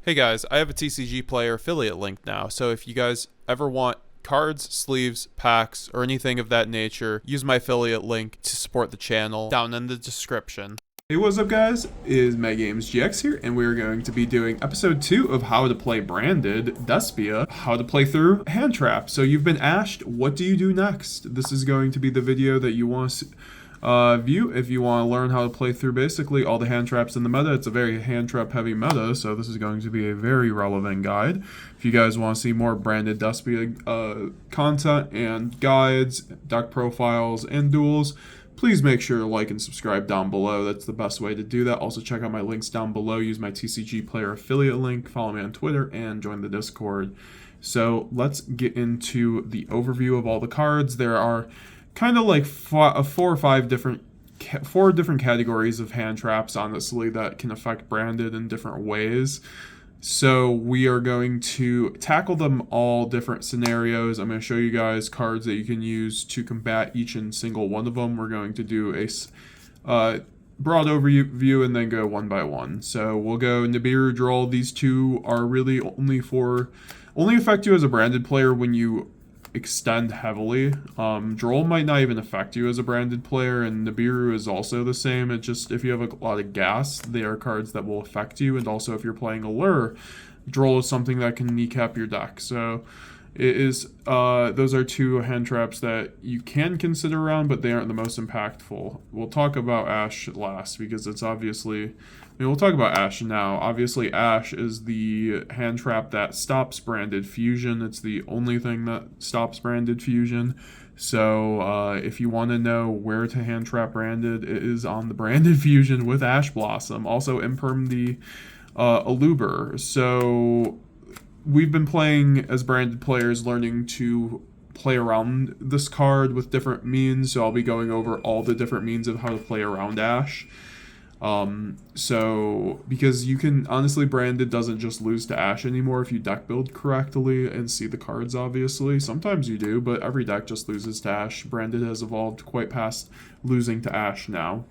Hey guys, I have a TCG Player affiliate link now, so if you guys ever want cards, sleeves, packs, or anything of that nature, use my affiliate link to support the channel down in the description. Hey, what's up guys? It is MetaGamesGX here, and we're going to be doing episode 2 of how to play branded Despia, how to play through hand trap. So you've been asked, what do you do next? This is going to be the video that you want to view if you want to learn how to play through basically all the hand traps in the meta. It's a very hand trap heavy meta, so this is going to be a very relevant guide. If you guys want to see more branded Despia content and guides, deck profiles, and duels, please make sure to like and subscribe down below. That's the best way to do that. Also check out my links down below. Use my TCG Player affiliate link, follow me on Twitter, and join the Discord. So let's get into the overview of all the cards. There are kind of like four different categories of hand traps, honestly, that can affect branded in different ways. So we are going to tackle them all different scenarios. I'm going to show you guys cards that you can use to combat each and single one of them. We're going to do a broad overview and then go one by one. So we'll go Nibiru Droll. These two are really only affect you as a branded player when you extend heavily. Droll might not even affect you as a branded player, and Nibiru is also the same. It just, if you have a lot of gas, they are cards that will affect you, and also if you're playing Allure, Droll is something that can kneecap your deck. So it is, those are two hand traps that you can consider around, but they aren't the most impactful. We'll talk about Ash last, because it's obviously, we'll talk about Ash now. Obviously, Ash is the hand trap that stops branded fusion. It's the only thing that stops branded fusion. So if you want to know where to hand trap branded, it is on the branded fusion with Ash Blossom. Also, imperm the Aluber. So we've been playing as branded players, learning to play around this card with different means. So I'll be going over all the different means of how to play around Ash. So because you can, honestly, branded doesn't just lose to Ash anymore if you deck build correctly and see the cards, obviously. Sometimes you do, but every deck just loses to Ash. Branded has evolved quite past losing to Ash now.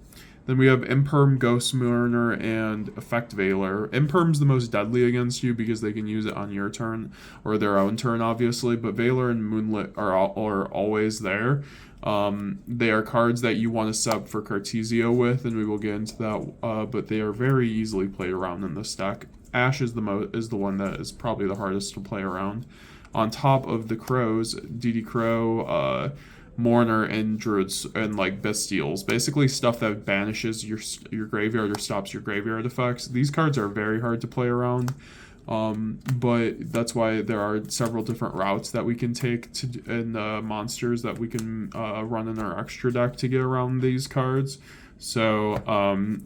Then we have Imperm, Ghost Mourner, and Effect Veiler. Imperm's the most deadly against you because they can use it on your turn, or their own turn, obviously, but Veiler and Moonlit are always there. They are cards that you want to sub for Cartesio with, and we will get into that, but they are very easily played around in this deck. Ash is the one that is probably the hardest to play around. On top of the Crows, DD Crow, Mourner, and Druids, and like Bestials, basically stuff that banishes your graveyard or stops your graveyard effects. These cards are very hard to play around, but that's why there are several different routes that we can take and monsters that we can run in our extra deck to get around these cards. So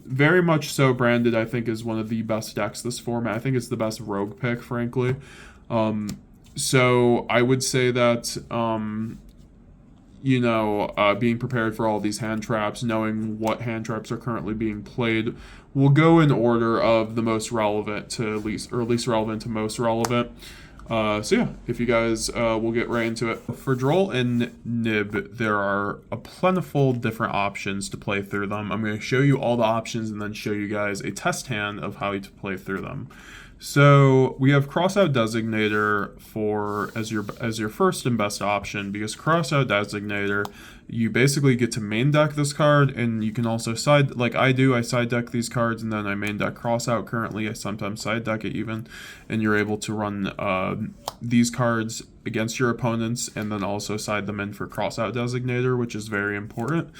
very much so, branded I think is one of the best decks this format. I think it's the best rogue pick, frankly. So I would say that being prepared for all these hand traps, knowing what hand traps are currently being played, will go in order of the most relevant to least relevant to most relevant. So yeah, if you guys, we'll get right into it. For Droll and Nib, there are a plentiful different options to play through them. I'm going to show you all the options and then show you guys a test hand of how to play through them. So we have Crossout Designator as your first and best option, because Crossout Designator, you basically get to main deck this card, and you can also side, like I do, I side deck these cards and then I main deck Crossout currently. I sometimes side deck it even, and you're able to run these cards against your opponents and then also side them in for Crossout Designator, which is very important.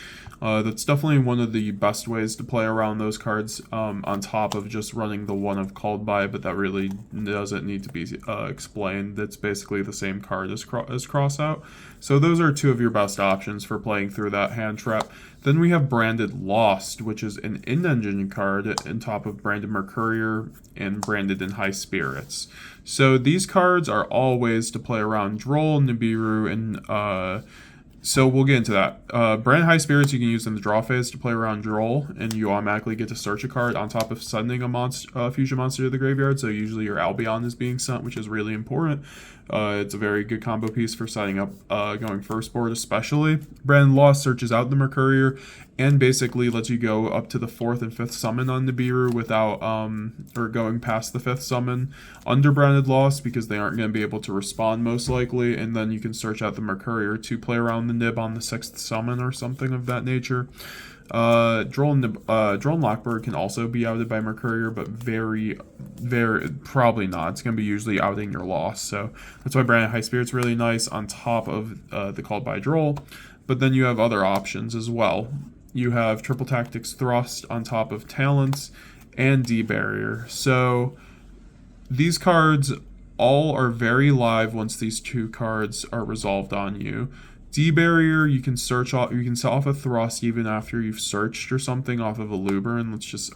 That's definitely one of the best ways to play around those cards, on top of just running the one of Called By, but that really doesn't need to be explained. That's basically the same card as Crossout. So those are two of your best options for playing through that hand trap. Then we have Branded Lost, which is an in-engine card on top of Branded Mercurier and Branded in High Spirits. So these cards are all ways to play around Droll, Nibiru, and So we'll get into that. Brand High Spirits you can use in the draw phase to play around Droll, and you automatically get to search a card on top of sending a fusion monster to the graveyard. So usually your Albion is being sent, which is really important. It's a very good combo piece for setting up going first board especially. Brand Lost searches out the Mercourier and basically lets you go up to the 4th and 5th summon on Nibiru without, or going past the 5th summon under Branded Lost because they aren't going to be able to respond most likely, and then you can search out the Mercourier to play around the Nib on the 6th summon or something of that nature. Droll and Lockbird can also be outed by Mercourier, but very probably not. It's going to be usually outing your loss, so that's why Brand High Spirit's really nice on top of the Called by Droll. But then you have other options as well. You have Triple Tactics Thrust on top of Talents and D-Barrier. So these cards all are very live once these 2 cards are resolved on you. D-Barrier, you can search off, you can set off a Thrust even after you've searched or something off of a Luber, and let's just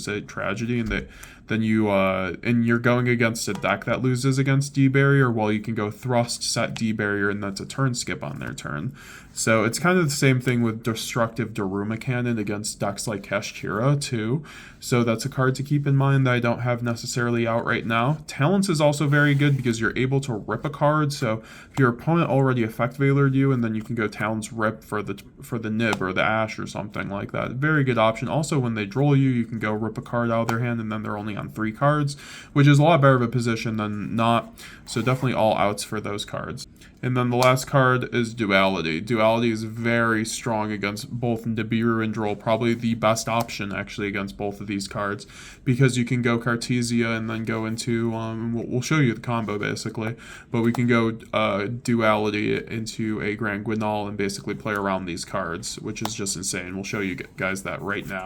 say Tragedy, and then you're going against a deck that loses against D-Barrier, while you can go Thrust, set D-Barrier, and that's a turn skip on their turn. So it's kind of the same thing with Destructive Daruma Cannon against decks like Kashtira too. So that's a card to keep in mind that I don't have necessarily out right now. Talents is also very good because you're able to rip a card. So if your opponent already Effect Veilered you, and then you can go Talents Rip for the Nib or the Ash or something like that. Very good option. Also, when they Droll you, you can go rip a card out of their hand, and then they're only on 3 cards, which is a lot better of a position than not. So definitely all outs for those cards. And then the last card is Duality. Duality is very strong against both Nibiru and Droll, probably the best option actually against both of these cards, because you can go Cartesia and then go into, we'll show you the combo basically, but we can go Duality into a Grand Guignol and basically play around these cards, which is just insane. We'll show you guys that right now.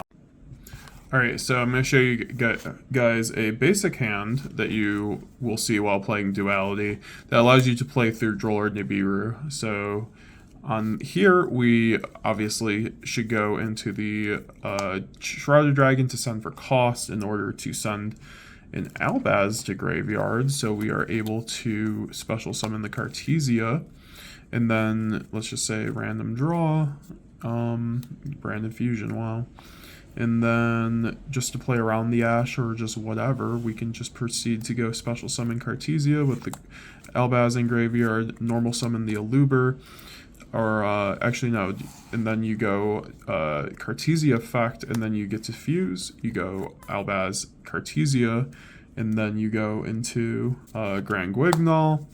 Alright, so I'm going to show you guys a basic hand that you will see while playing Duality that allows you to play through Droll or Nibiru. So on here, we obviously should go into the Shrouded Dragon to send for cost in order to send an Albaz to graveyard. So we are able to special summon the Cartesia, and then let's just say random draw, Branded Fusion, wow. And then just to play around the Ash or just whatever, we can just proceed to go special summon Cartesia with the Albaz in graveyard, normal summon the Aluber, or actually no, and then you go Cartesia effect, and then you get to fuse, you go Albaz Cartesia, and then you go into Grand Guignol.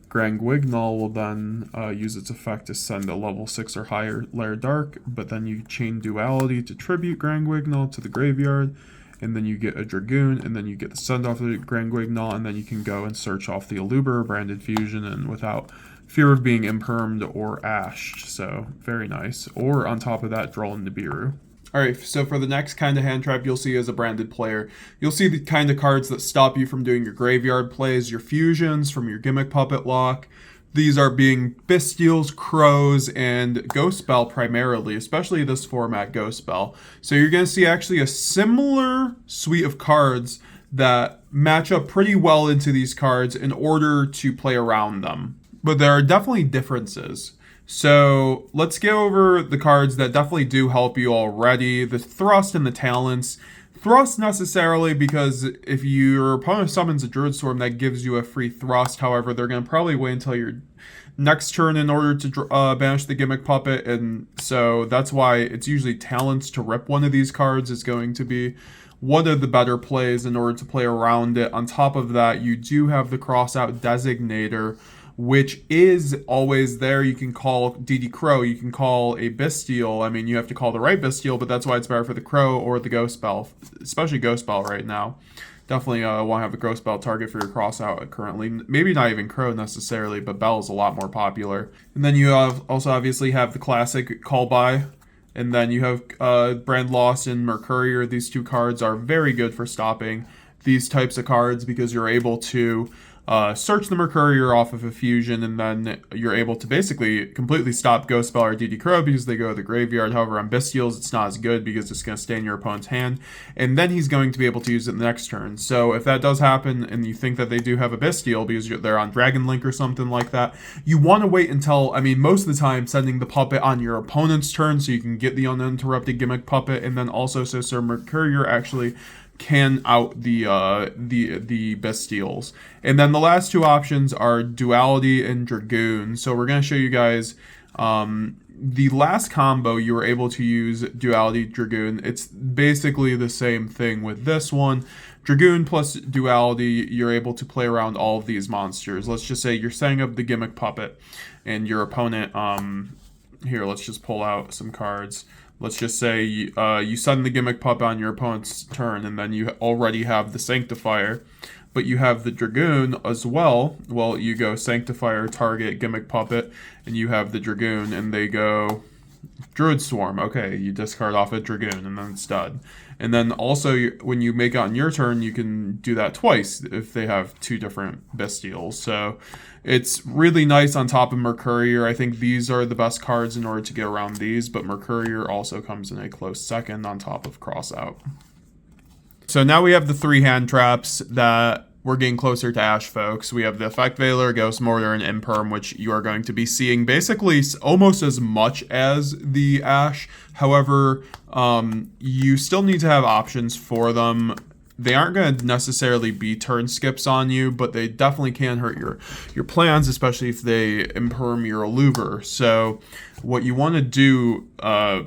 Grand Guignol will then use its effect to send a level 6 or higher Lair Dark, but then you chain Duality to tribute Grand Guignol to the graveyard, and then you get a Dragoon, and then you get the send off the Grand Guignol, and then you can go and search off the Aluber, Branded Fusion, and without fear of being impermed or ashed. So very nice. Or on top of that, Droll and Nibiru. Alright, so for the next kind of hand trap you'll see as a branded player, you'll see the kind of cards that stop you from doing your graveyard plays, your fusions from your Gimmick Puppet Lock. These are being Bestials, Crows, and Ghost Spell primarily, especially this format Ghost Spell. So you're going to see actually a similar suite of cards that match up pretty well into these cards in order to play around them. But there are definitely differences. So let's go over the cards that definitely do help you already. The Thrust and the Talents. Thrust necessarily because if your opponent summons a Druid Storm, that gives you a free Thrust. However, they're going to probably wait until your next turn in order to banish the Gimmick Puppet. And so that's why it's usually Talents to rip one of these cards is going to be one of the better plays in order to play around it. On top of that, you do have the Crossout Designator, which is always there. You can call DD Crow, you can call a Bestial. I mean, you have to call the right Bestial, but that's why it's better for the Crow or the Ghost Spell, especially Ghost Spell right now. Definitely want to have a Ghost Spell target for your Crossout currently. Maybe not even Crow necessarily, but Bell is a lot more popular. And then you also obviously have the classic Call By, and then you have Brand Lost and Mercourier. These two cards are very good for stopping these types of cards because you're able to search the Mercurier off of a fusion, and then you're able to basically completely stop Ghost Spell or DD Crow because they go to the graveyard. However, on Bestials, it's not as good because it's going to stay in your opponent's hand, and then he's going to be able to use it the next turn. So if that does happen, and you think that they do have a Bestial because they're on Dragon Link or something like that, you want to wait until, I mean, most of the time, sending the puppet on your opponent's turn so you can get the uninterrupted Gimmick Puppet, and then also so Sir Mercurier actually can out the Bestials. And then the last two options are Duality and Dragoon. So we're going to show you guys the last combo. You were able to use Duality Dragoon. It's basically the same thing with this one. Dragoon plus Duality, you're able to play around all of these monsters. Let's just say you're setting up the Gimmick Puppet and your opponent, here, let's just pull out some cards. Let's just say you send the Gimmick Puppet on your opponent's turn, and then you already have the Sanctifier, but you have the Dragoon as well. Well, you go Sanctifier, target, Gimmick Puppet, and you have the Dragoon, and they go Druid Swarm. Okay, you discard off a Dragoon, and then it's done. And then also, when you make it on your turn, you can do that twice if they have two different Bestials. So it's really nice on top of Mercurier. I think these are the best cards in order to get around these, but Mercurier also comes in a close second on top of Crossout. So now we have the three hand traps that we're getting closer to Ash, folks. We have the Effect Veiler, Ghost Mortar, and Imperm, which you are going to be seeing basically almost as much as the Ash. However, you still need to have options for them. They aren't going to necessarily be turn skips on you, but they definitely can hurt your plans, especially if they imperm your Alluver. So what you want to do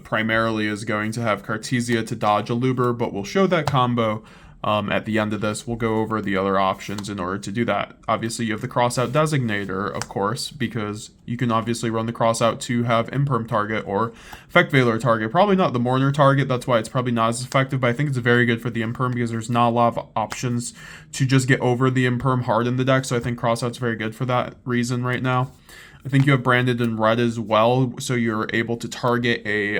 primarily is going to have Cartesia to dodge Alluver, but we'll show that combo at the end of this. We'll go over the other options in order to do that. Obviously, you have the Crossout Designator, of course, because you can obviously run the Crossout to have Imperm target or Effect Veiler target. Probably not the Mourner target, that's why it's probably not as effective, but I think it's very good for the Imperm because there's not a lot of options to just get over the Imperm hard in the deck, so I think Crossout's very good for that reason right now. I think you have Branded in red as well, so you're able to target a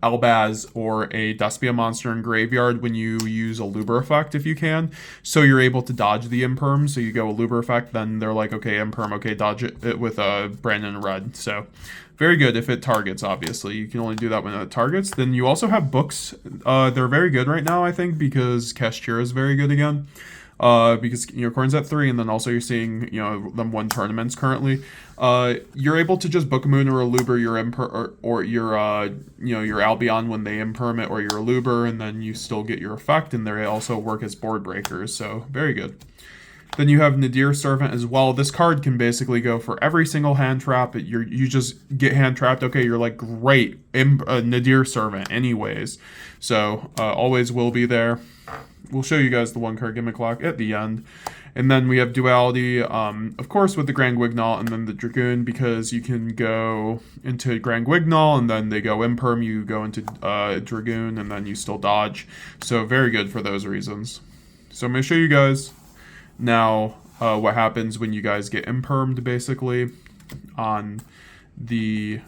Elbaz or a Despia monster in graveyard when you use a Alluver effect if you can. So you're able to dodge the Imperm, so you go Alluver effect, then they're like, okay, Imperm, okay, dodge it with Branded in red. So very good if it targets, obviously. You can only do that when it targets. Then you also have books. They're very good right now, I think, because Kashtira is very good again. Because your corn's at 3, and then also you're seeing, them win tournaments currently. You're able to just book a Moon or Alluver your or your your Albion when they imperm it, or your Alluver, and then you still get your effect, and they also work as board breakers, so very good. Then you have Nadir Servant as well. This card can basically go for every single hand trap. You just get hand trapped. Okay, you're like, great, Nadir Servant anyways. So always will be there. We'll show you guys the one card Gimmick Lock at the end. And then we have Duality, of course, with the Grand Guignol, and then the Dragoon, because you can go into Grand Guignol, and then they go Imperm, you go into Dragoon, and then you still dodge. So very good for those reasons. So I'm going to show you guys now what happens when you guys get Impermed, basically, on the,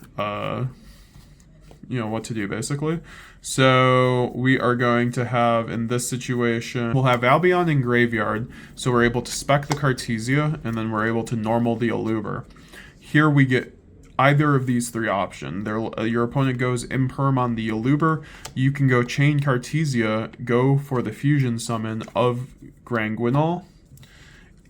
what to do, basically. So we are going to have, in this situation, we'll have Albion in graveyard, so we're able to spec the Cartesia, and then we're able to normal the Alluver. Here we get either of these three options. Your opponent goes Imperm on the Alluver, you can go Chain Cartesia, go for the Fusion Summon of Grand Guignol,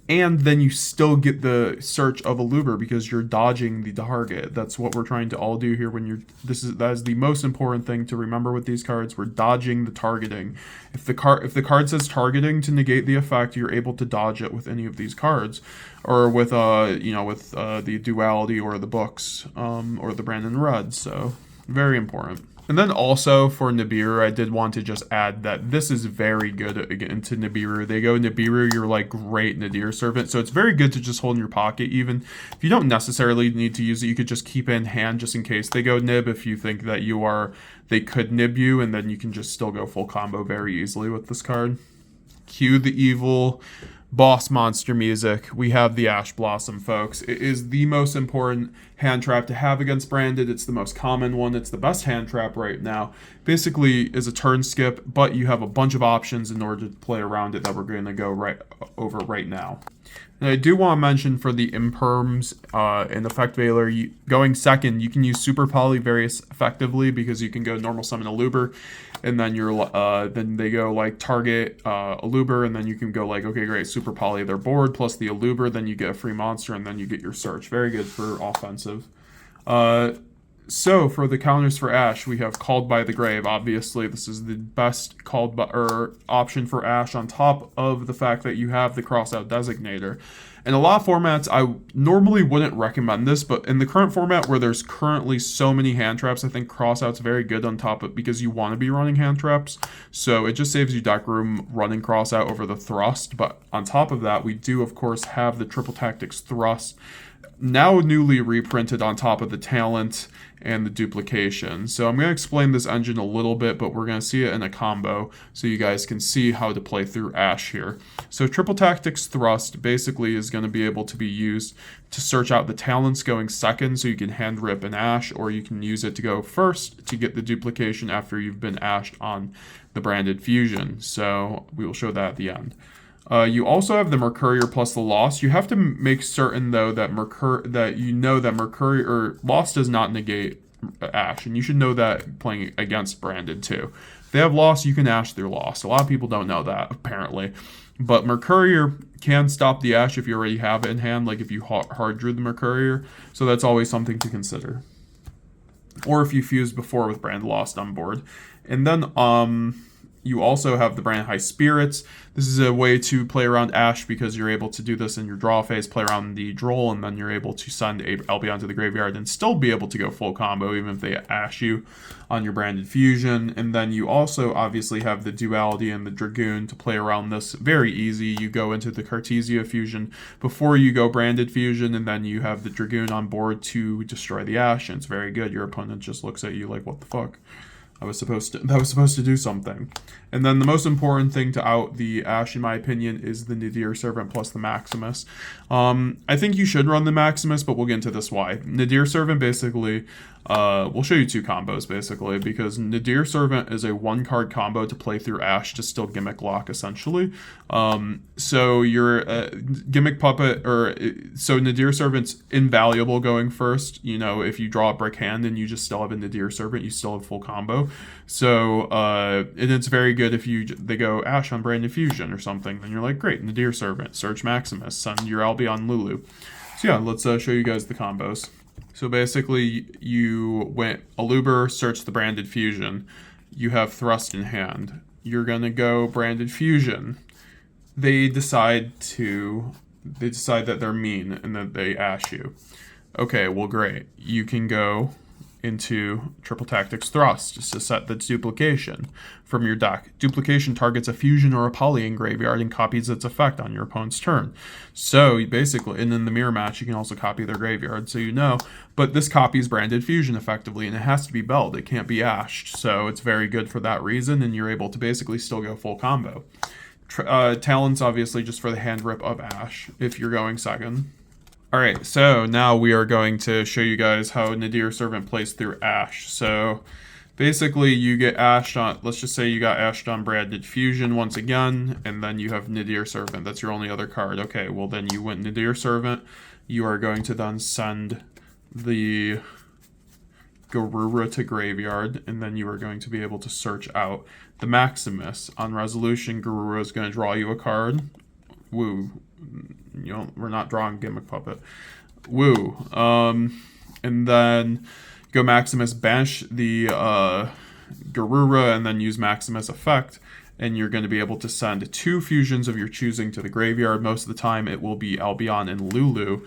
and then you still get the search of Alluver because you're dodging the target. That's what we're trying to all do here when that is the most important thing to remember with these cards. We're dodging the targeting. If the card says targeting to negate the effect, you're able to dodge it with any of these cards, or with the Duality or the books, or the Brandon Red. So very important. And then also for Nibiru, I did want to just add that this is very good into Nibiru. They go Nibiru, you're like, great Nadir Servant. So it's very good to just hold in your pocket. Even if you don't necessarily need to use it, you could just keep it in hand just in case they go Nib, if you think that they could Nib you, and then you can just still go full combo very easily with this card. Cue the evil boss monster music. We have the Ash Blossom, folks. It is the most important hand trap to have against branded. It's the most common one. It's the best hand trap right now. Basically is a turn skip, but you have a bunch of options in order to play around it that we're going to go over right now. And I do want to mention for the imperms and effect veiler, going second, you can use super poly very effectively because you can go normal summon a Luber, and then then they go like target a Luber, and then you can go like, okay, great, super poly their board plus the Luber, then you get a free monster, and then you get your search. Very good for offensive. So for the counters for Ash, we have Called by the Grave. Obviously, this is the best option for Ash, on top of the fact that you have the Crossout Designator. In a lot of formats, I normally wouldn't recommend this, but in the current format where there's currently so many hand traps, I think Crossout's very good on top of, because you want to be running hand traps. So it just saves you deck room running Crossout over the Thrust. But on top of that, we do, of course, have the Triple Tactics Thrust, now newly reprinted on top of the Talent and the Duplication. So I'm going to explain this engine a little bit, but we're going to see it in a combo so you guys can see how to play through Ash here. So Triple Tactics Thrust basically is going to be able to be used to search out the Talents going second, so you can hand rip an Ash, or you can use it to go first to get the Duplication after you've been Ashed on the Branded Fusion. So we will show that at the end. You also have the Mercurier plus the Lost. You have to make certain, though, that Mercurier or Lost does not negate Ash, and you should know that playing against branded too. If they have Lost, you can Ash through Lost. A lot of people don't know that, apparently. But Mercurier can stop the Ash if you already have it in hand, like if you hard drew the Mercurier. So that's always something to consider. Or if you fused before with Brand Lost on board. And then you also have the Brand High Spirits. This is a way to play around Ash because you're able to do this in your draw phase, play around the Droll, and then you're able to send Albion to the graveyard and still be able to go full combo even if they Ash you on your Branded Fusion. And then you also obviously have the Duality and the Dragoon to play around this. Very easy. You go into the Cartesia Fusion before you go Branded Fusion, and then you have the Dragoon on board to destroy the Ash, and it's very good. Your opponent just looks at you like, what the fuck? That was supposed to do something. And then the most important thing to out the Ash, in my opinion, is the Nadir Servant plus the Maximus. I think you should run the Maximus, but we'll get into this why. Nadir Servant basically, we'll show you two combos basically, because Nadir Servant is a one-card combo to play through Ash to still gimmick lock essentially. So your gimmick puppet, so Nadir Servant's invaluable going first. You know, if you draw a brick hand and you just still have a Nadir Servant, you still have full combo. So and it's very good if they go Ash on Branded Fusion or something, then you're like, great, Nadir Servant, search Maximus, send your Albion Lulu. So yeah, let's show you guys the combos. So basically, you went Aluber, search the Branded Fusion. You have Thrust in hand. You're gonna go Branded Fusion. They decide that they're mean and that they Ash you. Okay, well, great. You can go into Triple Tactics Thrust just to set the Duplication from your deck. Duplication targets a fusion or a poly in graveyard and copies its effect on your opponent's turn. So you basically, and in the mirror match, you can also copy their graveyard, so you know. But this copies Branded Fusion effectively, and it has to be belled. It can't be ashed, so it's very good for that reason, and you're able to basically still go full combo. Talents, obviously, just for the hand rip of Ash, if you're going second. Alright, so now we are going to show you guys how Nadir Servant plays through Ash. So basically you get ashed on, let's just say you got ashed on Branded Fusion once again, and then you have Nadir Servant. That's your only other card. Okay, well then you went Nadir Servant. You are going to then send the Garura to graveyard, and then you are going to be able to search out the Maximus. On resolution, Garura is going to draw you a card. Woo. You know, we're not drawing Gimmick Puppet. Woo. And then go Maximus, banish the Garura, and then use Maximus effect, and you're going to be able to send 2 fusions of your choosing to the graveyard. Most of the time it will be Albion and Lulu.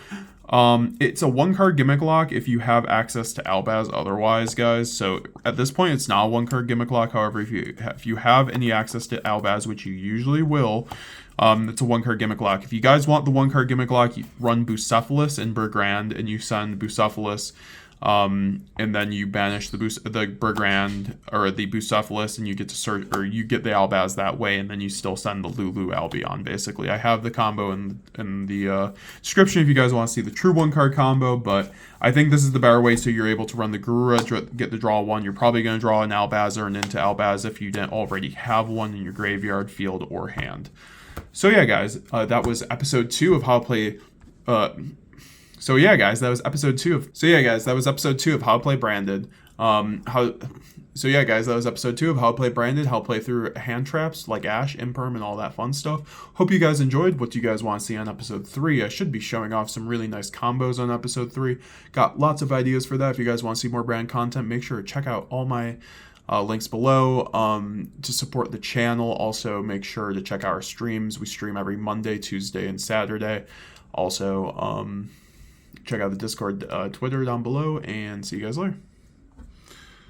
It's a 1-card gimmick lock if you have access to Albaz otherwise, guys. So at this point, it's not a 1-card gimmick lock. However, if you have any access to Albaz, which you usually will, it's a 1-card gimmick lock. If you guys want the 1-card gimmick lock, you run Bucephalus in Bergrand, and you send Bucephalus And then you banish the Brigand or the Bucephalus, and you get to search, or you get the Albaz that way, and then you still send the Lulu Albion. Basically, I have the combo in the description if you guys want to see the true 1-card combo. But I think this is the better way, so you're able to run the Garura, get the draw 1. You're probably going to draw an Albaz or an Into Albaz if you didn't already have one in your graveyard, field, or hand. So yeah, guys, that was episode 2 of how to play. So yeah, guys, that was episode 2 of. So yeah, guys, that was episode 2 of how to play branded. So yeah, guys, that was episode 2 of how to play branded, how to play through hand traps like Ash, Imperm, and all that fun stuff. Hope you guys enjoyed. What do you guys want to see on episode 3? I should be showing off some really nice combos on episode 3. Got lots of ideas for that. If you guys want to see more brand content, make sure to check out all my links below to support the channel. Also, make sure to check out our streams. We stream every Monday, Tuesday, and Saturday. Also, check out the Discord, Twitter down below, and see you guys later.